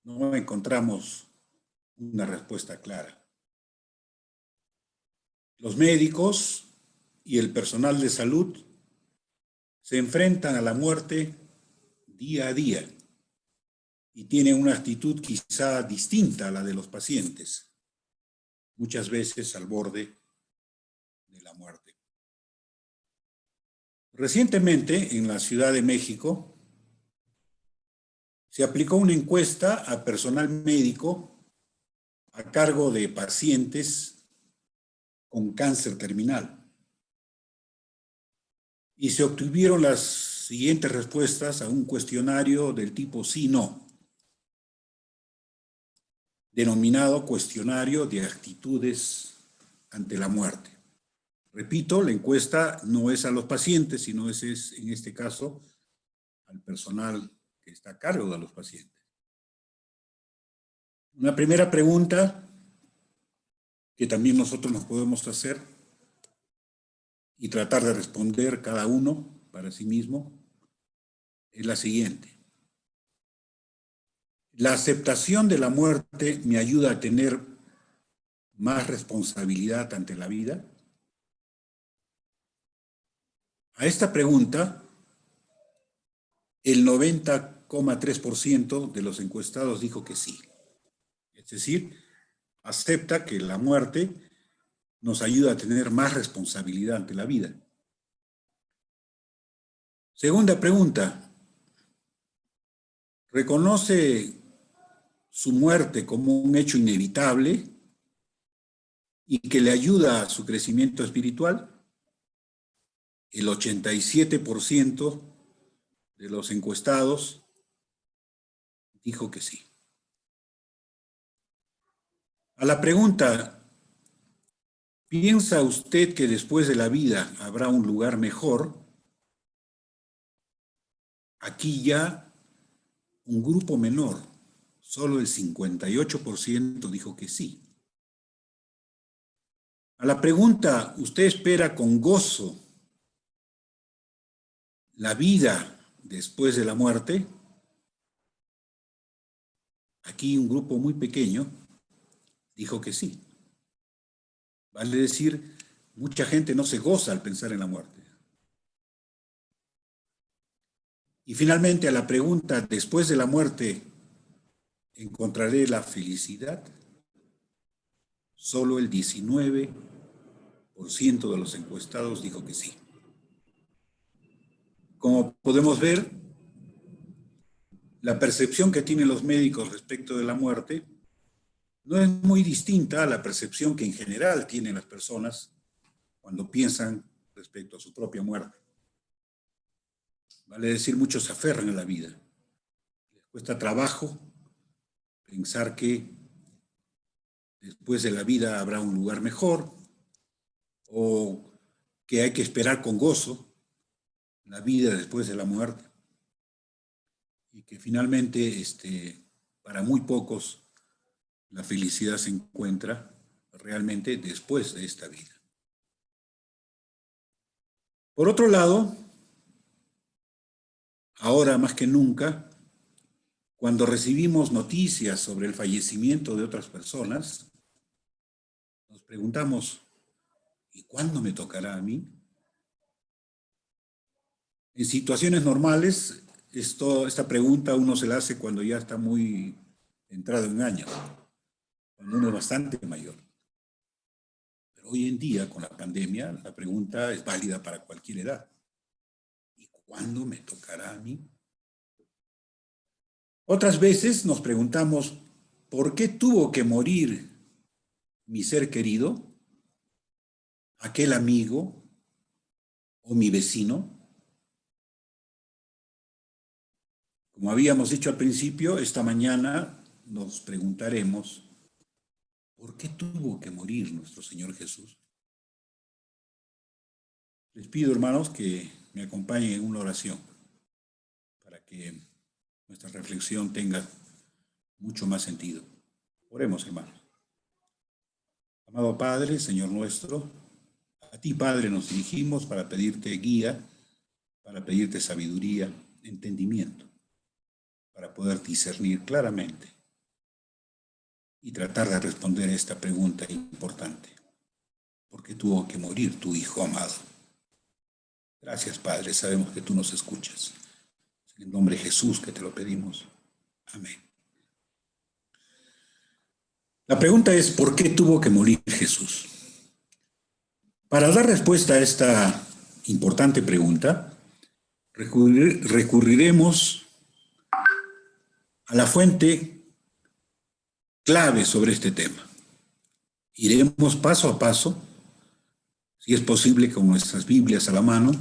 no encontramos una respuesta clara. Los médicos y el personal de salud se enfrentan a la muerte día a día y tienen una actitud quizá distinta a la de los pacientes, muchas veces al borde de la muerte. Recientemente, en la Ciudad de México, se aplicó una encuesta a personal médico a cargo de pacientes con cáncer terminal. Y se obtuvieron las siguientes respuestas a un cuestionario del tipo sí-no, denominado cuestionario de actitudes ante la muerte. Repito, la encuesta no es a los pacientes, sino es en este caso al personal que está a cargo de los pacientes. Una primera pregunta que también nosotros nos podemos hacer y tratar de responder cada uno para sí mismo es la siguiente. ¿La aceptación de la muerte me ayuda a tener más responsabilidad ante la vida? A esta pregunta, el 90,3% de los encuestados dijo que sí. Es decir, acepta que la muerte nos ayuda a tener más responsabilidad ante la vida. Segunda pregunta, ¿reconoce su muerte como un hecho inevitable y que le ayuda a su crecimiento espiritual? El 87% de los encuestados dijo que sí. A la pregunta, ¿piensa usted que después de la vida habrá un lugar mejor? Aquí ya un grupo menor, solo el 58% dijo que sí. A la pregunta, ¿usted espera con gozo la vida después de la muerte? Aquí un grupo muy pequeño dijo que sí. Vale decir, mucha gente no se goza al pensar en la muerte. Y finalmente a la pregunta, ¿después de la muerte encontraré la felicidad? Solo el 19% de los encuestados dijo que sí. Como podemos ver, la percepción que tienen los médicos respecto de la muerte no es muy distinta a la percepción que en general tienen las personas cuando piensan respecto a su propia muerte. Vale decir, muchos se aferran a la vida. Les cuesta trabajo pensar que después de la vida habrá un lugar mejor o que hay que esperar con gozo la vida después de la muerte y que finalmente para muy pocos la felicidad se encuentra realmente después de esta vida. Por otro lado, ahora más que nunca, cuando recibimos noticias sobre el fallecimiento de otras personas, nos preguntamos, ¿y cuándo me tocará a mí? En situaciones normales, esta pregunta uno se la hace cuando ya está muy entrado en años, cuando uno es bastante mayor. Pero hoy en día, con la pandemia, la pregunta es válida para cualquier edad. ¿Y cuándo me tocará a mí? Otras veces nos preguntamos, ¿por qué tuvo que morir mi ser querido, aquel amigo o mi vecino? Como habíamos dicho al principio, esta mañana nos preguntaremos, ¿por qué tuvo que morir nuestro Señor Jesús? Les pido, hermanos, que me acompañen en una oración para que nuestra reflexión tenga mucho más sentido. Oremos, hermanos. Amado Padre, Señor nuestro, a ti, Padre, nos dirigimos para pedirte guía, para pedirte sabiduría, entendimiento, para poder discernir claramente y tratar de responder a esta pregunta importante. ¿Por qué tuvo que morir tu hijo amado? Gracias, Padre, sabemos que tú nos escuchas. En el nombre de Jesús que te lo pedimos. Amén. La pregunta es, ¿por qué tuvo que morir Jesús? Para dar respuesta a esta importante pregunta, recurriremos a la fuente clave sobre este tema. Iremos paso a paso, si es posible con nuestras Biblias a la mano,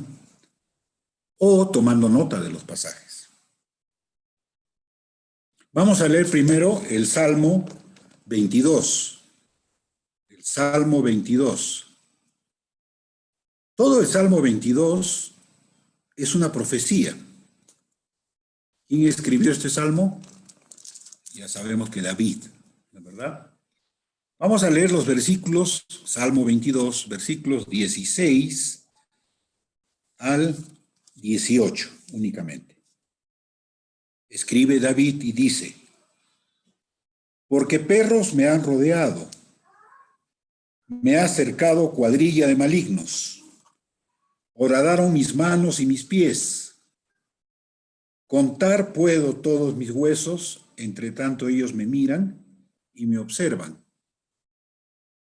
o tomando nota de los pasajes. Vamos a leer primero el Salmo 22. El Salmo 22. Todo el Salmo 22 es una profecía. ¿Quién escribió este salmo? Ya sabemos que David, ¿no es verdad? Vamos a leer los versículos, Salmo 22, versículos 16 al 18 únicamente. Escribe David y dice, porque perros me han rodeado, me ha cercado cuadrilla de malignos, horadaron mis manos y mis pies. Contar puedo todos mis huesos, entre tanto ellos me miran y me observan.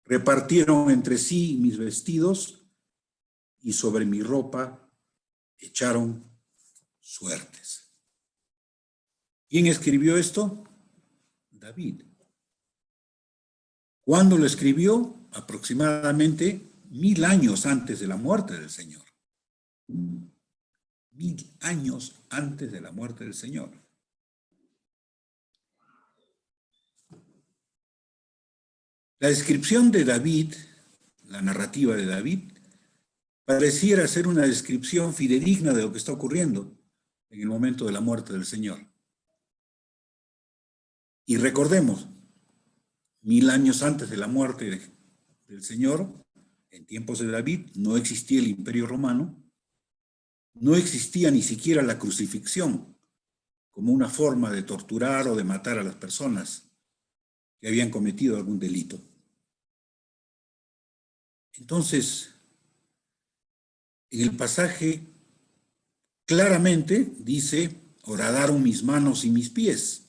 Repartieron entre sí mis vestidos y sobre mi ropa echaron suertes. ¿Quién escribió esto? David. ¿Cuándo lo escribió? Aproximadamente 1000 años antes de la muerte del Señor. 1000 años antes de la muerte del Señor. La descripción de David, la narrativa de David, pareciera ser una descripción fidedigna de lo que está ocurriendo en el momento de la muerte del Señor. Y recordemos, 1000 años antes de la muerte del Señor, en tiempos de David, no existía el Imperio Romano, no existía ni siquiera la crucifixión como una forma de torturar o de matar a las personas que habían cometido algún delito. Entonces, en el pasaje claramente dice, horadaron mis manos y mis pies,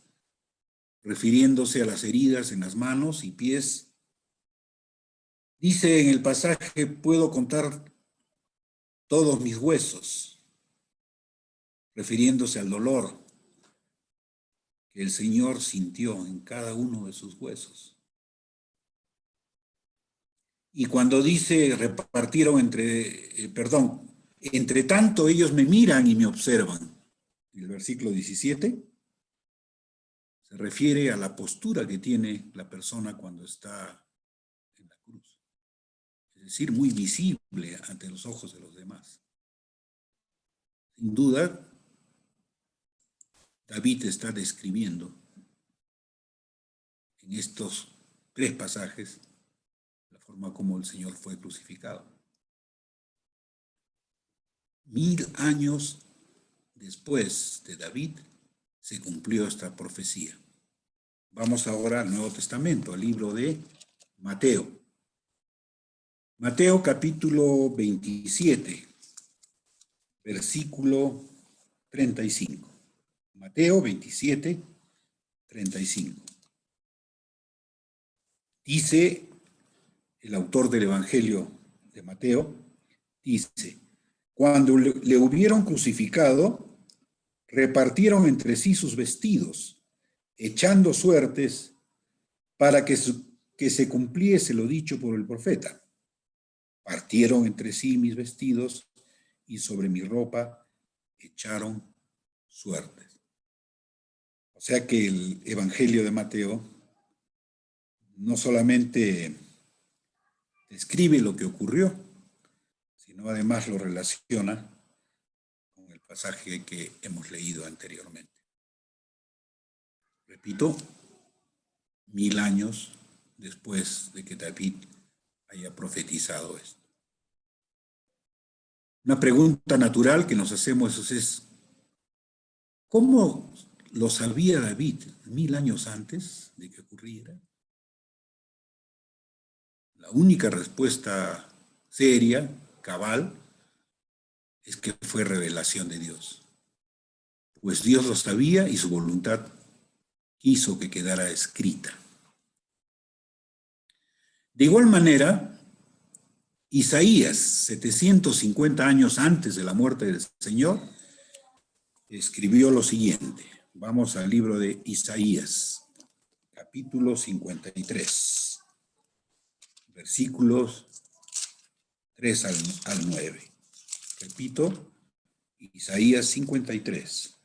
refiriéndose a las heridas en las manos y pies. Dice en el pasaje, puedo contar todos mis huesos, refiriéndose al dolor que el Señor sintió en cada uno de sus huesos. Y cuando dice, repartieron entre tanto ellos me miran y me observan. En el versículo 17 se refiere a la postura que tiene la persona cuando está en la cruz. Es decir, muy visible ante los ojos de los demás. Sin duda, David está describiendo en estos 3 pasajes la forma como el Señor fue crucificado. 1000 años después de David se cumplió esta profecía. Vamos ahora al Nuevo Testamento, al libro de Mateo. Mateo capítulo 27, versículo 35. Mateo 27, 35. Dice el autor del Evangelio de Mateo, dice, cuando le hubieron crucificado, repartieron entre sí sus vestidos, echando suertes para que se cumpliese lo dicho por el profeta. Partieron entre sí mis vestidos y sobre mi ropa echaron suertes. O sea que el Evangelio de Mateo no solamente describe lo que ocurrió, sino además lo relaciona con el pasaje que hemos leído anteriormente. Repito, 1000 años después de que David haya profetizado esto. Una pregunta natural que nos hacemos es, ¿cómo lo sabía David 1000 años antes de que ocurriera? La única respuesta seria, cabal, es que fue revelación de Dios. Pues Dios lo sabía y su voluntad quiso que quedara escrita. De igual manera, Isaías, 750 años antes de la muerte del Señor, escribió lo siguiente. Vamos al libro de Isaías, capítulo 53, versículos 3 al 9. Repito, Isaías 53,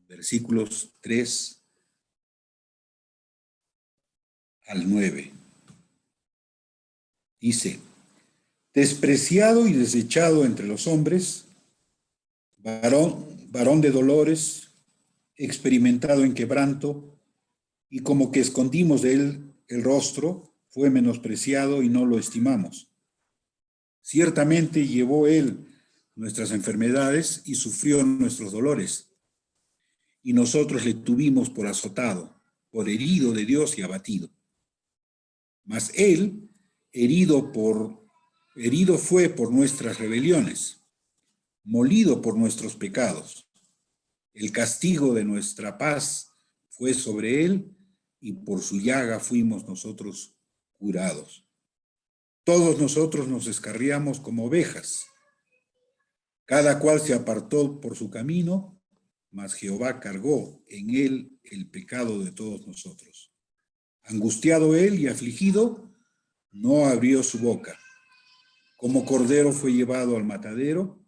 versículos 3 al 9. Dice: despreciado y desechado entre los hombres, varón de dolores, experimentado en quebranto, y como que escondimos de él el rostro, fue menospreciado y no lo estimamos. Ciertamente llevó él nuestras enfermedades y sufrió nuestros dolores, y nosotros le tuvimos por azotado, por herido de Dios y abatido. Mas él, herido fue por nuestras rebeliones, molido por nuestros pecados. El castigo de nuestra paz fue sobre él, y por su llaga fuimos nosotros curados. Todos nosotros nos descarriamos como ovejas. Cada cual se apartó por su camino, mas Jehová cargó en él el pecado de todos nosotros. Angustiado él y afligido, no abrió su boca. Como cordero fue llevado al matadero,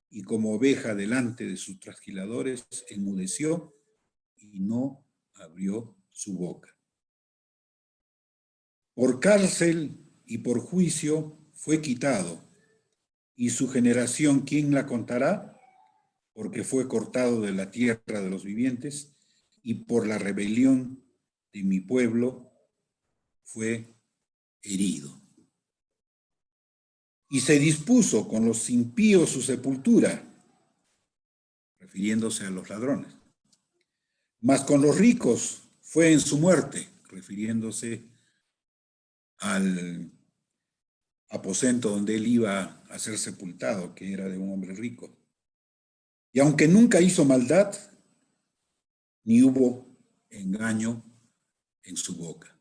y como oveja delante de sus trasquiladores, enmudeció y no abrió su boca. Por cárcel y por juicio fue quitado, y su generación, ¿quién la contará? Porque fue cortado de la tierra de los vivientes, y por la rebelión de mi pueblo fue herido. Y se dispuso con los impíos su sepultura, refiriéndose a los ladrones. Mas con los ricos fue en su muerte, refiriéndose al aposento donde él iba a ser sepultado, que era de un hombre rico. Y aunque nunca hizo maldad, ni hubo engaño en su boca.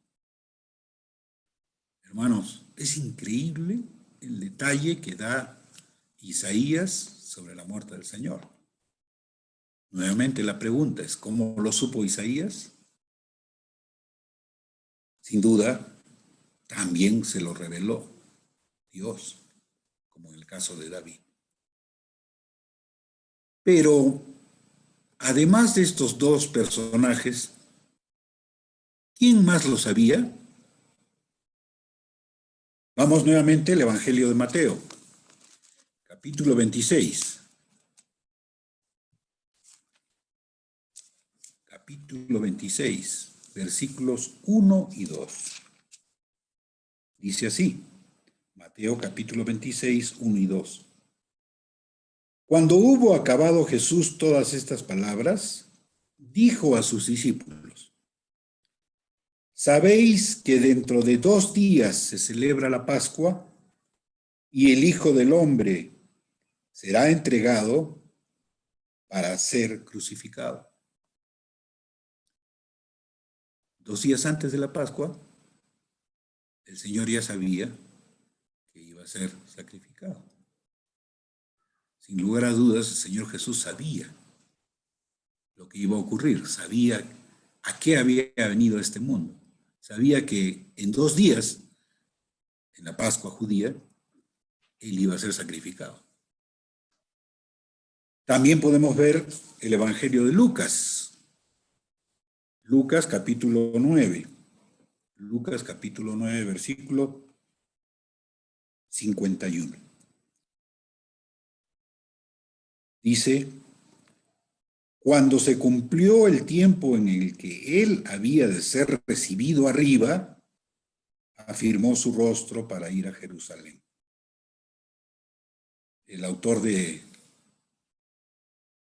Hermanos, es increíble el detalle que da Isaías sobre la muerte del Señor. Nuevamente la pregunta es, ¿cómo lo supo Isaías? Sin duda, también se lo reveló Dios, como en el caso de David. Pero, además de estos dos personajes, ¿quién más lo sabía? Vamos nuevamente al Evangelio de Mateo, capítulo 26. Capítulo 26, versículos 1 y 2. Dice así, Mateo capítulo 26, 1 y 2. Cuando hubo acabado Jesús todas estas palabras, dijo a sus discípulos: ¿sabéis que dentro de 2 días se celebra la Pascua y el Hijo del Hombre será entregado para ser crucificado? 2 días antes de la Pascua, el Señor ya sabía que iba a ser sacrificado. Sin lugar a dudas, el Señor Jesús sabía lo que iba a ocurrir, sabía a qué había venido a este mundo. Sabía que en 2 días, en la Pascua judía, él iba a ser sacrificado. También podemos ver el Evangelio de Lucas. Lucas capítulo 9. Lucas capítulo 9, versículo 51. Dice: cuando se cumplió el tiempo en el que él había de ser recibido arriba, afirmó su rostro para ir a Jerusalén. El autor de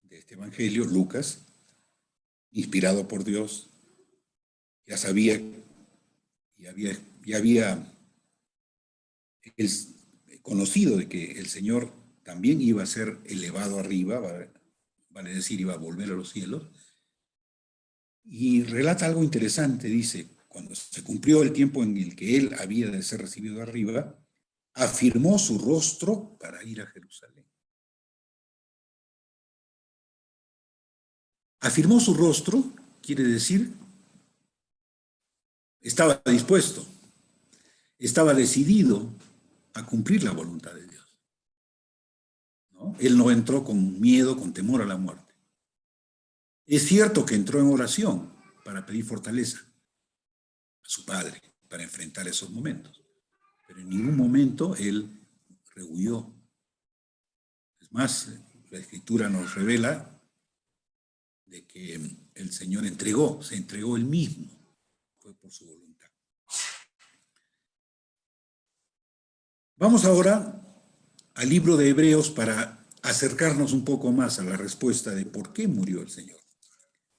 este evangelio, Lucas, inspirado por Dios, ya sabía y había es conocido de que el Señor también iba a ser elevado arriba, vale decir, iba a volver a los cielos, y relata algo interesante, dice, cuando se cumplió el tiempo en el que él había de ser recibido arriba, afirmó su rostro para ir a Jerusalén. Afirmó su rostro, quiere decir, estaba dispuesto, estaba decidido a cumplir la voluntad de Dios, ¿no? Él no entró con miedo, con temor a la muerte. Es cierto que entró en oración para pedir fortaleza a su Padre para enfrentar esos momentos, pero en ningún momento él rehuyó. Es más, la Escritura nos revela de que el Señor se entregó él mismo, fue por su voluntad. Vamos ahora al libro de Hebreos para acercarnos un poco más a la respuesta de por qué murió el Señor.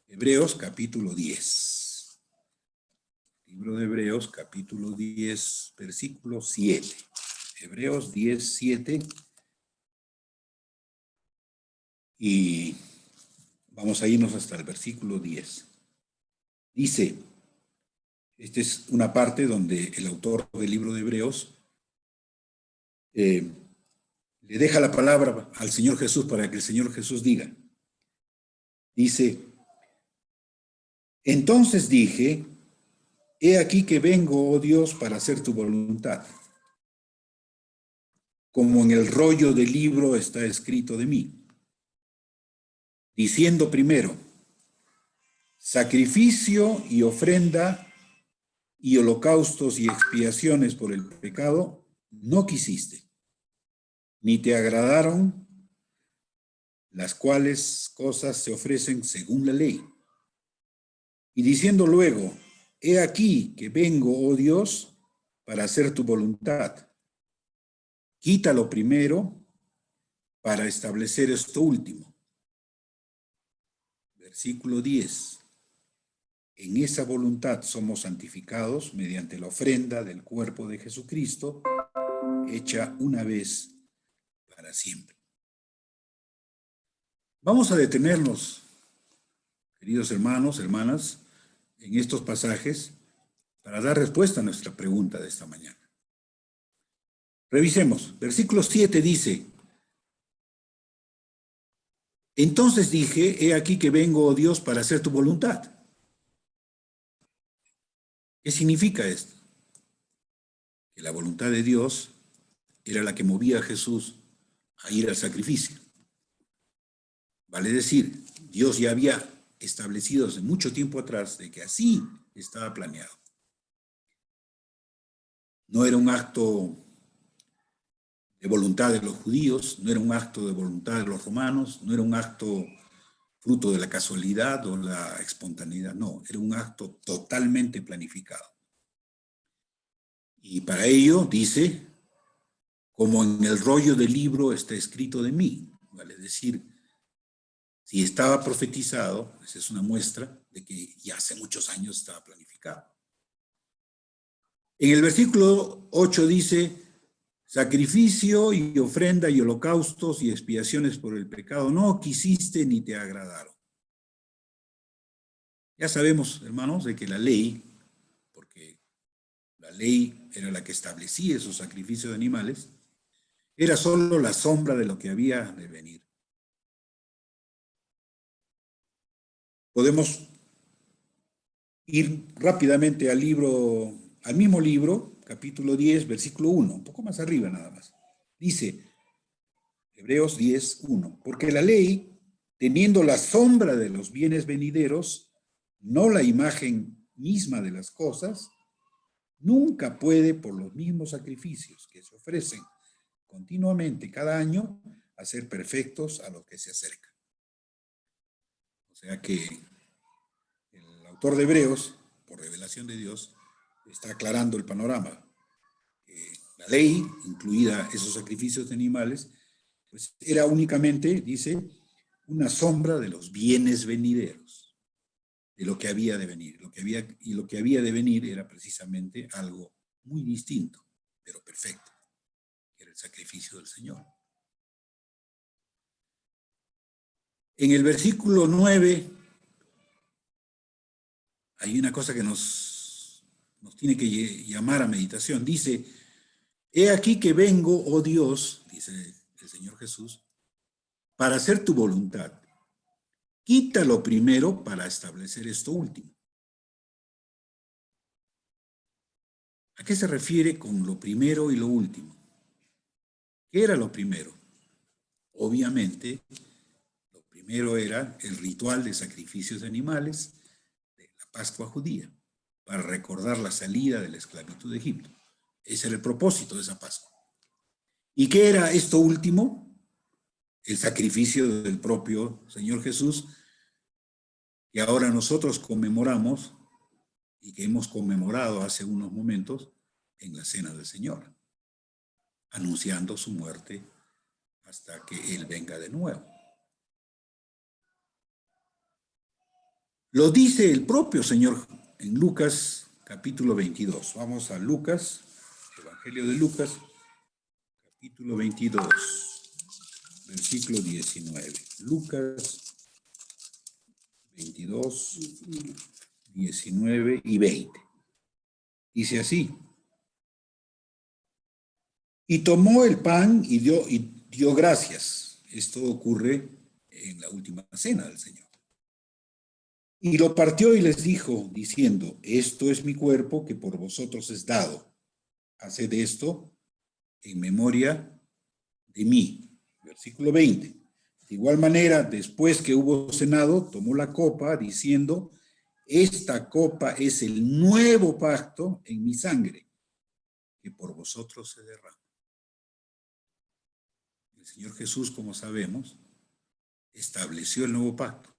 Hebreos capítulo 10. Libro de Hebreos capítulo 10, versículo 7. Hebreos 10, 7. Y vamos a irnos hasta el versículo 10. Dice, esta es una parte donde el autor del libro de Hebreos le deja la palabra al Señor Jesús para que el Señor Jesús diga. Dice, entonces dije, he aquí que vengo, oh Dios, para hacer tu voluntad. Como en el rollo del libro está escrito de mí. Diciendo primero, sacrificio y ofrenda y holocaustos y expiaciones por el pecado no quisiste, ni te agradaron, las cuales cosas se ofrecen según la ley. Y diciendo luego, he aquí que vengo, oh Dios, para hacer tu voluntad. Quita lo primero para establecer esto último. Versículo 10. En esa voluntad somos santificados mediante la ofrenda del cuerpo de Jesucristo, hecha una vez para siempre. Vamos a detenernos, queridos hermanos, hermanas, en estos pasajes para dar respuesta a nuestra pregunta de esta mañana. Revisemos. Versículo 7 dice, entonces dije, he aquí que vengo, oh Dios, para hacer tu voluntad. ¿Qué significa esto? Que la voluntad de Dios era la que movía a Jesús a ir al sacrificio. Vale decir, Dios ya había establecido hace mucho tiempo atrás de que así estaba planeado. No era un acto de voluntad de los judíos, no era un acto de voluntad de los romanos, no era un acto fruto de la casualidad o la espontaneidad, no, era un acto totalmente planificado. Y para ello dice, como en el rollo del libro está escrito de mí, vale decir, si estaba profetizado, esa es una muestra de que ya hace muchos años estaba planificado. En el versículo 8 dice, sacrificio y ofrenda y holocaustos y expiaciones por el pecado no quisiste ni te agradaron. Ya sabemos, hermanos, de que la ley, porque la ley era la que establecía esos sacrificios de animales, era solo la sombra de lo que había de venir. Podemos ir rápidamente al mismo libro, capítulo 10, versículo 1, un poco más arriba nada más. Dice, Hebreos 10, 1, porque la ley, teniendo la sombra de los bienes venideros, no la imagen misma de las cosas, nunca puede, por los mismos sacrificios que se ofrecen continuamente cada año, hacer perfectos a los que se acercan. O sea que el autor de Hebreos, por revelación de Dios, está aclarando el panorama. La ley, incluida esos sacrificios de animales, pues era únicamente, dice, una sombra de los bienes venideros, de lo que había de venir. Lo que había de venir era precisamente algo muy distinto, pero perfecto. sacrificio del Señor. En el versículo 9 hay una cosa que nos tiene que llamar a meditación. Dice, he aquí que vengo, oh Dios, dice el Señor Jesús, para hacer tu voluntad. Quita lo primero para establecer esto último. ¿A qué se refiere con lo primero y lo último? ¿Qué era lo primero? Obviamente, lo primero era el ritual de sacrificios de animales de la Pascua judía, para recordar la salida de la esclavitud de Egipto. Ese era el propósito de esa Pascua. ¿Y qué era esto último? El sacrificio del propio Señor Jesús, que ahora nosotros conmemoramos y que hemos conmemorado hace unos momentos en la Cena del Señor, anunciando su muerte hasta que Él venga de nuevo. Lo dice el propio Señor en Lucas capítulo 22. Vamos a Lucas, Evangelio de Lucas, capítulo 22, versículo 19. Lucas 22, 19 y 20. Dice así. Y tomó el pan y dio gracias. Esto ocurre en la última cena del Señor. Y lo partió y les dijo, diciendo, esto es mi cuerpo que por vosotros es dado. Haced esto en memoria de mí. Versículo 20. De igual manera, después que hubo cenado, tomó la copa, diciendo, esta copa es el nuevo pacto en mi sangre, que por vosotros se derrama. El Señor Jesús, como sabemos, estableció el nuevo pacto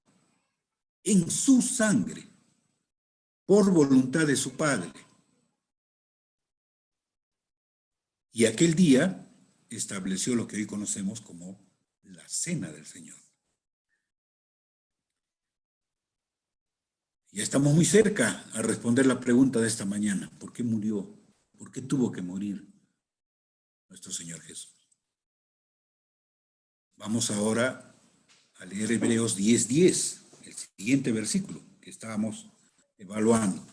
en su sangre, por voluntad de su Padre. Y aquel día estableció lo que hoy conocemos como la Cena del Señor. Ya estamos muy cerca a responder la pregunta de esta mañana. ¿Por qué murió? ¿Por qué tuvo que morir nuestro Señor Jesús? Vamos ahora a leer Hebreos 10:10, el siguiente versículo que estábamos evaluando.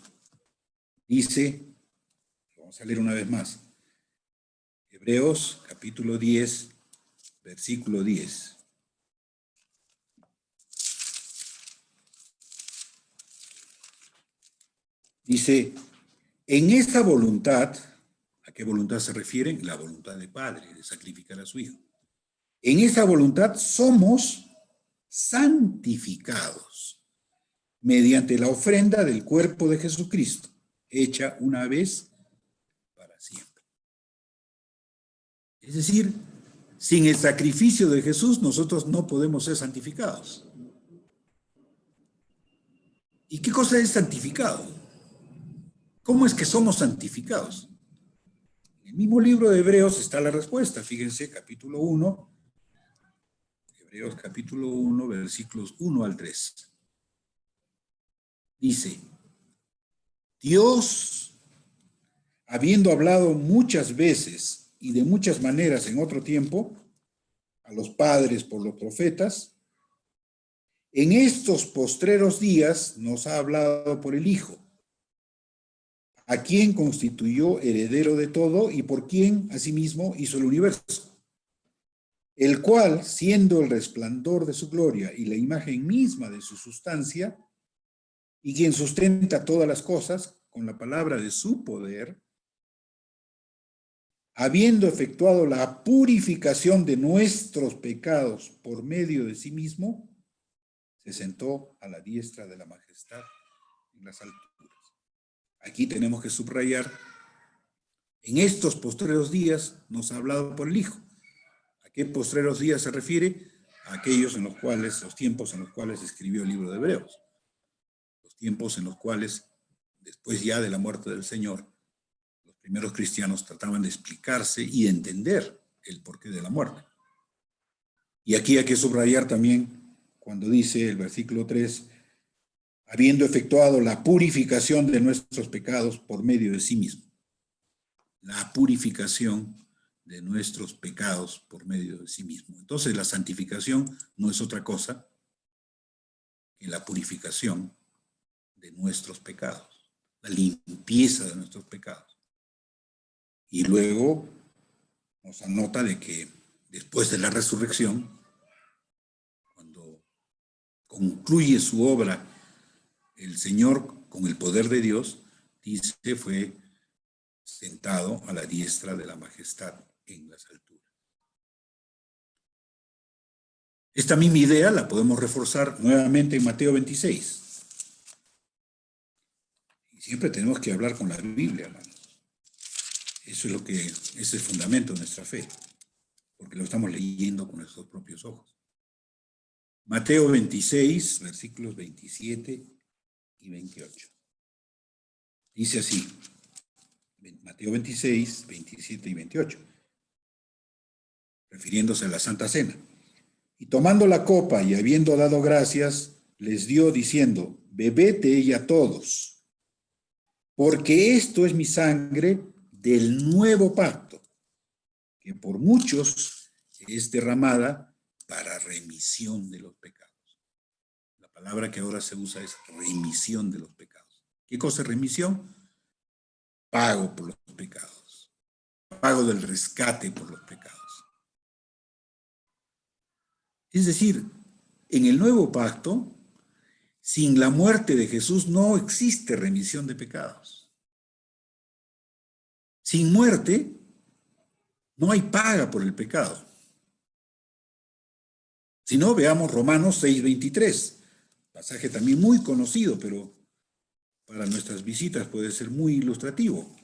Dice, vamos a leer una vez más, Hebreos capítulo 10, versículo 10. Dice, en esa voluntad, ¿a qué voluntad se refiere? La voluntad del Padre, de sacrificar a su Hijo. En esa voluntad somos santificados mediante la ofrenda del cuerpo de Jesucristo, hecha una vez para siempre. Es decir, sin el sacrificio de Jesús nosotros no podemos ser santificados. ¿Y qué cosa es santificado? ¿Cómo es que somos santificados? En el mismo libro de Hebreos está la respuesta. Fíjense, capítulo 1, Hebreos capítulo 1, versículos 1 al 3. Dice, Dios, habiendo hablado muchas veces y de muchas maneras en otro tiempo, a los padres por los profetas, en estos postreros días nos ha hablado por el Hijo, a quien constituyó heredero de todo y por quien asimismo hizo el universo, el cual, siendo el resplandor de su gloria y la imagen misma de su sustancia, y quien sustenta todas las cosas con la palabra de su poder, habiendo efectuado la purificación de nuestros pecados por medio de sí mismo, se sentó a la diestra de la majestad en las alturas. Aquí tenemos que subrayar, en estos postreros días nos ha hablado por el Hijo. ¿A qué postreros días se refiere? A aquellos en los cuales, los tiempos en los cuales escribió el libro de Hebreos. Los tiempos en los cuales, después ya de la muerte del Señor, los primeros cristianos trataban de explicarse y de entender el porqué de la muerte. Y aquí hay que subrayar también cuando dice el versículo 3, habiendo efectuado la purificación de nuestros pecados por medio de sí mismo. La purificación de nuestros pecados por medio de sí mismo. Entonces la santificación no es otra cosa que la purificación de nuestros pecados, la limpieza de nuestros pecados. Y luego nos anota de que después de la resurrección, cuando concluye su obra el Señor con el poder de Dios, dice, fue sentado a la diestra de la majestad en las alturas. Esta misma idea la podemos reforzar nuevamente en Mateo 26. Y siempre tenemos que hablar con la Biblia, hermanos. Eso es lo que es el fundamento de nuestra fe, porque lo estamos leyendo con nuestros propios ojos. Mateo 26, versículos 27 y 28. Dice así, Mateo 26, 27 y 28, refiriéndose a la Santa Cena. Y tomando la copa y habiendo dado gracias, les dio diciendo, bebed de ella todos, porque esto es mi sangre del nuevo pacto, que por muchos es derramada para remisión de los pecados. La palabra que ahora se usa es remisión de los pecados. ¿Qué cosa es remisión? Pago por los pecados, pago del rescate por los pecados. Es decir, en el nuevo pacto, sin la muerte de Jesús no existe remisión de pecados. Sin muerte no hay paga por el pecado. Si no, veamos Romanos 6:23, pasaje también muy conocido, pero para nuestras visitas puede ser muy ilustrativo.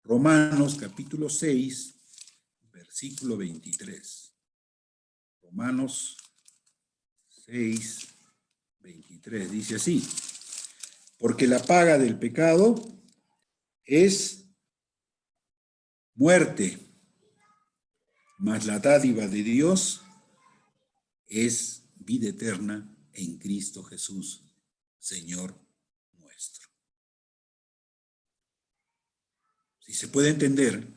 Romanos capítulo 6, versículo 23. Romanos 6, 23, dice así, porque la paga del pecado es muerte, mas la dádiva de Dios es vida eterna en Cristo Jesús, Señor nuestro. Si se puede entender,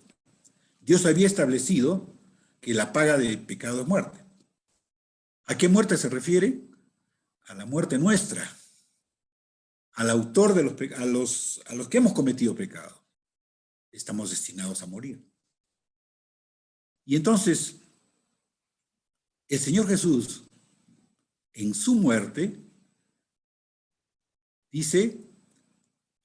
Dios había establecido que la paga del pecado es muerte. ¿A qué muerte se refiere? A la muerte nuestra, al autor de los pecados, a los que hemos cometido pecado. Estamos destinados a morir. Y entonces, el Señor Jesús, en su muerte, dice,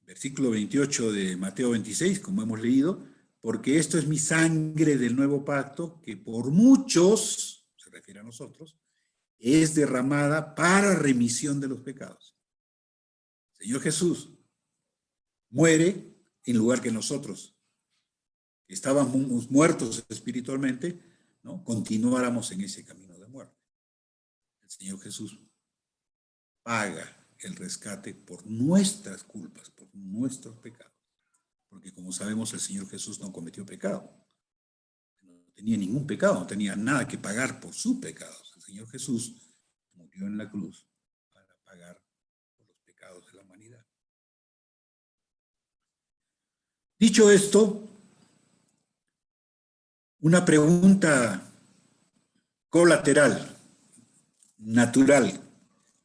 versículo 28 de Mateo 26, como hemos leído, porque esto es mi sangre del nuevo pacto, que por muchos, se refiere a nosotros, es derramada para remisión de los pecados. El Señor Jesús muere en lugar que nosotros, que estábamos muertos espiritualmente, ¿no?, continuáramos en ese camino de muerte. El Señor Jesús paga el rescate por nuestras culpas, por nuestros pecados. Porque como sabemos, el Señor Jesús no cometió pecado. No tenía ningún pecado, no tenía nada que pagar por sus pecados. El Señor Jesús murió en la cruz para pagar por los pecados de la humanidad. Dicho esto, una pregunta colateral, natural,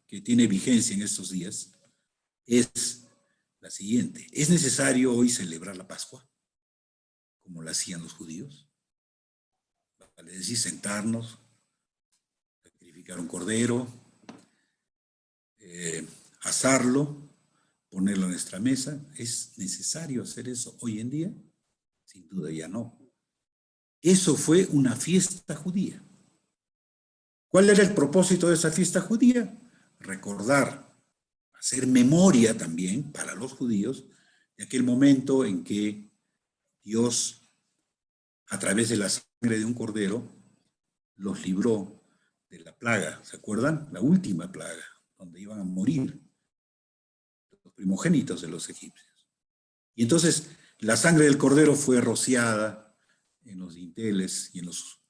que tiene vigencia en estos días, es la siguiente. ¿Es necesario hoy celebrar la Pascua, como lo hacían los judíos? Vale decir, sentarnos, sacrificar un cordero, asarlo, ponerlo en nuestra mesa. ¿Es necesario hacer eso hoy en día? Sin duda ya no. Eso fue una fiesta judía. ¿Cuál era el propósito de esa fiesta judía? Recordar, hacer memoria también para los judíos de aquel momento en que Dios, a través de la sangre de un cordero, los libró de la plaga. ¿Se acuerdan? La última plaga, donde iban a morir los primogénitos de los egipcios. Y entonces la sangre del cordero fue rociada en los dinteles y en los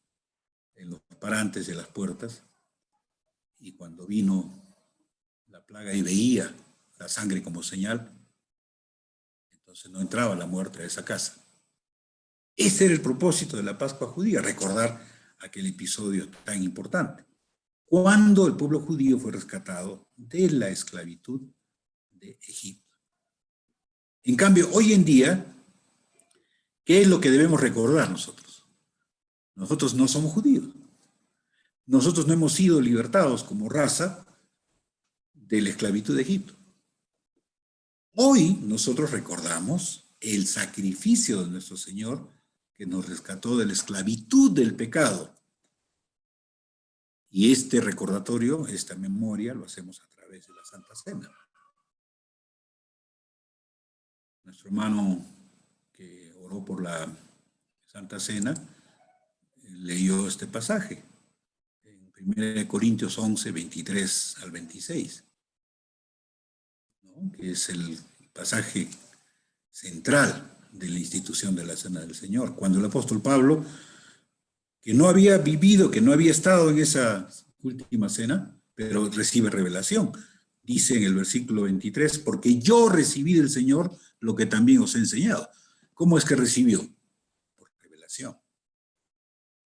parantes de las puertas. Y cuando vino la plaga y veía la sangre como señal, entonces no entraba la muerte a esa casa. Ese era el propósito de la Pascua judía, recordar aquel episodio tan importante, cuando el pueblo judío fue rescatado de la esclavitud de Egipto. En cambio, hoy en día, ¿qué es lo que debemos recordar nosotros? Nosotros no somos judíos. Nosotros no hemos sido libertados como raza de la esclavitud de Egipto. Hoy nosotros recordamos el sacrificio de nuestro Señor que nos rescató de la esclavitud del pecado. Y este recordatorio, esta memoria, lo hacemos a través de la Santa Cena. Nuestro hermano que oró por la Santa Cena leyó este pasaje en 1 Corintios 11, 23 al 26, ¿no? Que es el pasaje central de la institución de la Cena del Señor. Cuando el apóstol Pablo, que no había vivido, que no había estado en esa última cena, pero recibe revelación. Dice en el versículo 23, porque yo recibí del Señor lo que también os he enseñado. ¿Cómo es que recibió? Por revelación.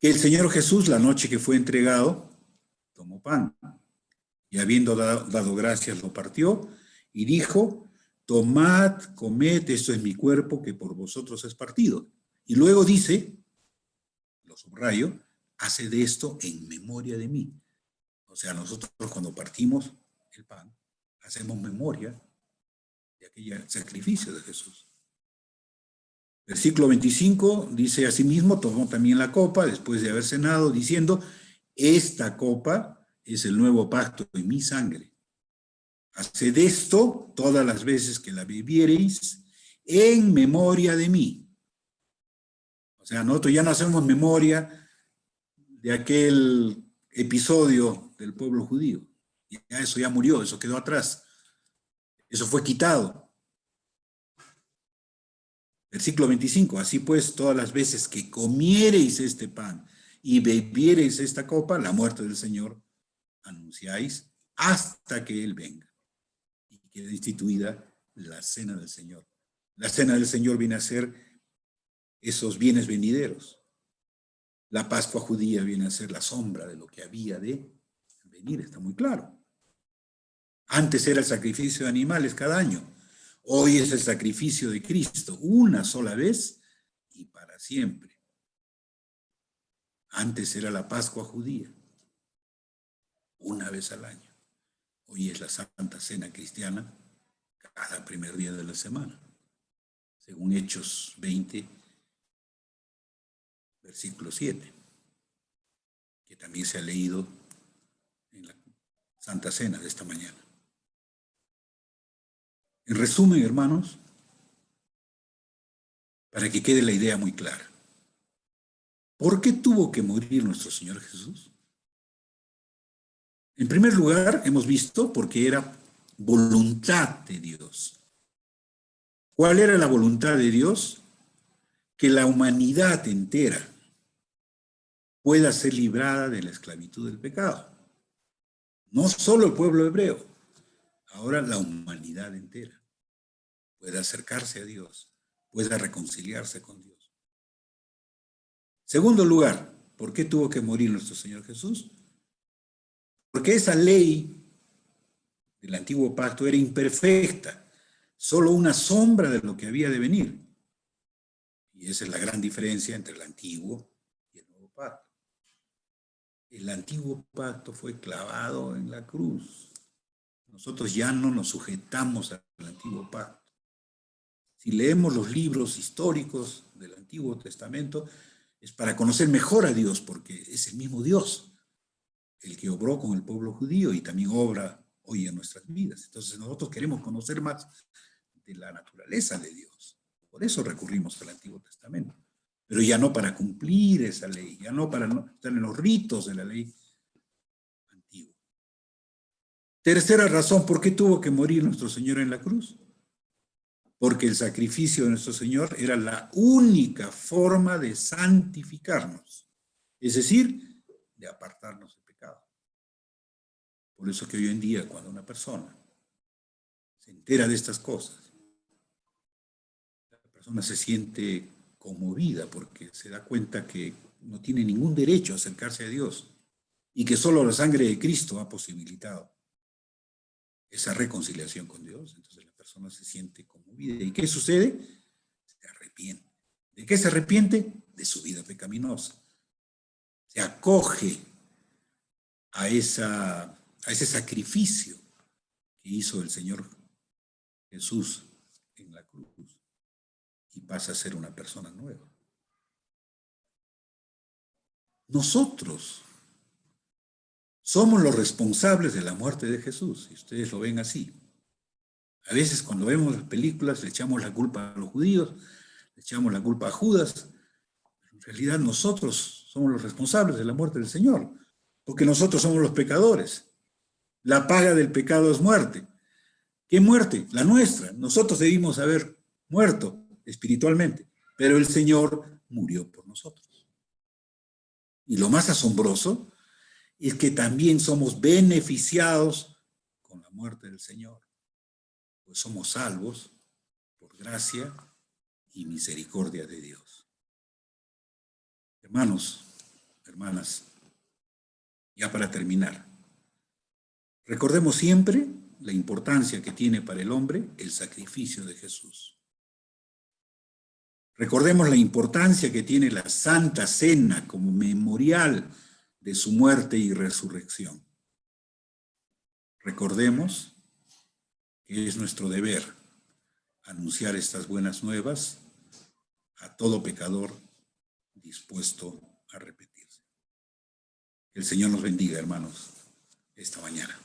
Que el Señor Jesús, la noche que fue entregado, tomó pan y habiendo dado gracias lo partió y dijo, tomad, comed, esto es mi cuerpo que por vosotros es partido. Y luego dice, lo subrayo, hace de esto en memoria de mí. O sea, nosotros cuando partimos el pan, hacemos memoria de aquel sacrificio de Jesús. Versículo 25 dice, asimismo tomó también la copa después de haber cenado, diciendo, esta copa es el nuevo pacto en mi sangre. Haced esto todas las veces que la bebiereis en memoria de mí. O sea, nosotros ya no hacemos memoria de aquel episodio del pueblo judío. Ya eso ya murió, eso quedó atrás. Eso fue quitado. Versículo 25, así pues, todas las veces que comiereis este pan y bebiereis esta copa, la muerte del Señor, anunciáis hasta que Él venga. Y quede instituida la cena del Señor. La cena del Señor viene a ser esos bienes venideros. La Pascua judía viene a ser la sombra de lo que había de venir, está muy claro. Antes era el sacrificio de animales cada año. Hoy es el sacrificio de Cristo, una sola vez y para siempre. Antes era la Pascua judía, una vez al año. Hoy es la Santa Cena cristiana, cada primer día de la semana, según Hechos 20, versículo 7, que también se ha leído en la Santa Cena de esta mañana. En resumen, hermanos, para que quede la idea muy clara, ¿por qué tuvo que morir nuestro Señor Jesús? En primer lugar, hemos visto porque era voluntad de Dios. ¿Cuál era la voluntad de Dios? Que la humanidad entera pueda ser librada de la esclavitud del pecado. No solo el pueblo hebreo, ahora la humanidad entera pueda acercarse a Dios, pueda reconciliarse con Dios. Segundo lugar, ¿por qué tuvo que morir nuestro Señor Jesús? Porque esa ley del antiguo pacto era imperfecta, solo una sombra de lo que había de venir. Y esa es la gran diferencia entre el antiguo y el nuevo pacto. El antiguo pacto fue clavado en la cruz. Nosotros ya no nos sujetamos al antiguo pacto. Si leemos los libros históricos del Antiguo Testamento, es para conocer mejor a Dios, porque es el mismo Dios el que obró con el pueblo judío y también obra hoy en nuestras vidas. Entonces nosotros queremos conocer más de la naturaleza de Dios. Por eso recurrimos al Antiguo Testamento. Pero ya no para cumplir esa ley, ya no para estar en los ritos de la ley antigua. Tercera razón, ¿por qué tuvo que morir nuestro Señor en la cruz? Porque el sacrificio de nuestro Señor era la única forma de santificarnos, es decir, de apartarnos del pecado. Por eso que hoy en día, cuando una persona se entera de estas cosas, la persona se siente conmovida porque se da cuenta que no tiene ningún derecho a acercarse a Dios y que solo la sangre de Cristo ha posibilitado esa reconciliación con Dios. Entonces la persona se siente conmovida. ¿Y qué sucede? Se arrepiente. ¿De qué se arrepiente? De su vida pecaminosa. Se acoge a ese sacrificio que hizo el Señor Jesús en la cruz y pasa a ser una persona nueva. Nosotros somos los responsables de la muerte de Jesús, si ustedes lo ven así. A veces cuando vemos las películas le echamos la culpa a los judíos, le echamos la culpa a Judas. En realidad nosotros somos los responsables de la muerte del Señor, porque nosotros somos los pecadores. La paga del pecado es muerte. ¿Qué muerte? La nuestra. Nosotros debimos haber muerto espiritualmente, pero el Señor murió por nosotros. Y lo más asombroso es que también somos beneficiados con la muerte del Señor, pues somos salvos por gracia y misericordia de Dios. Hermanos, hermanas, ya para terminar, recordemos siempre la importancia que tiene para el hombre el sacrificio de Jesús. Recordemos la importancia que tiene la Santa Cena como memorial de su muerte y resurrección. Recordemos que es nuestro deber anunciar estas buenas nuevas a todo pecador dispuesto a arrepentirse. Que el Señor nos bendiga, hermanos, esta mañana.